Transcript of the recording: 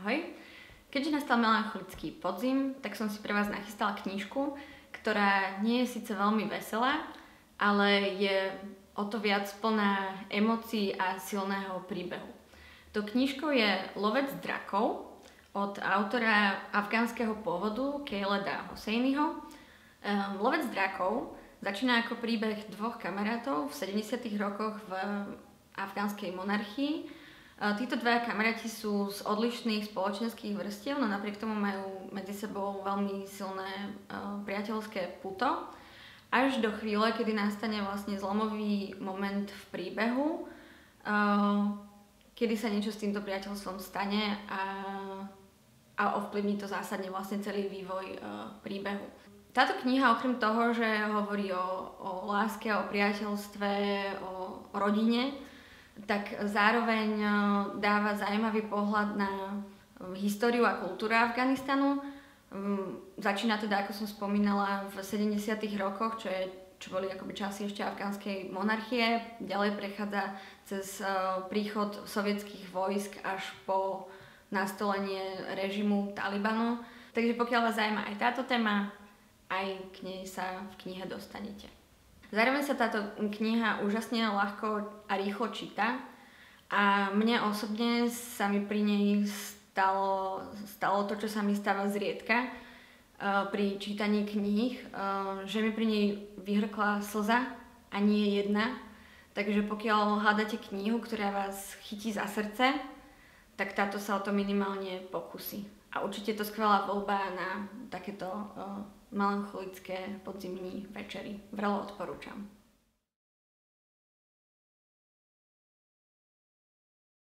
Ahoj. Keďže nastal melancholický podzim, tak som si pre vás nachystala knižku, ktorá nie je síce veľmi veselá, ale je o to viac plná emócií a silného príbehu. To knižkou je Lovec drakov od autora afgánskeho pôvodu Khaleda Hosseiniho. Lovec drakov začína ako príbeh dvoch kamarátov v 70. rokoch v afgánskej monarchii. Títo dvaja kamaráti sú z odlišných spoločenských vrstiev, no napriek tomu majú medzi sebou veľmi silné priateľské puto. Až do chvíle, kedy nastane vlastne zlomový moment v príbehu, kedy sa niečo s týmto priateľstvom stane a ovplyvní to zásadne vlastne celý vývoj príbehu. Táto kniha okrem toho, že hovorí o láske, o priateľstve, o rodine, tak zároveň dáva zaujímavý pohľad na históriu a kultúru Afganistanu. Začína teda, ako som spomínala, v 70. rokoch, čo boli akoby časy ešte afgánskej monarchie. Ďalej prechádza cez príchod sovietských vojsk až po nastolenie režimu Talibanu. Takže pokiaľ vás zaujíma aj táto téma, aj k nej sa v knihe dostanete. Zároveň sa táto kniha úžasne ľahko a rýchlo číta a mne osobne sa mi pri nej stalo to, čo sa mi stáva zriedka pri čítaní kníh, že mi pri nej vyhrkla slza a nie jedna. Takže pokiaľ hľadáte knihu, ktorá vás chytí za srdce, tak táto sa o to minimálne pokusí. A určite je to skvelá voľba na takéto melancholické podzimní večery. Vrelo odporúčam.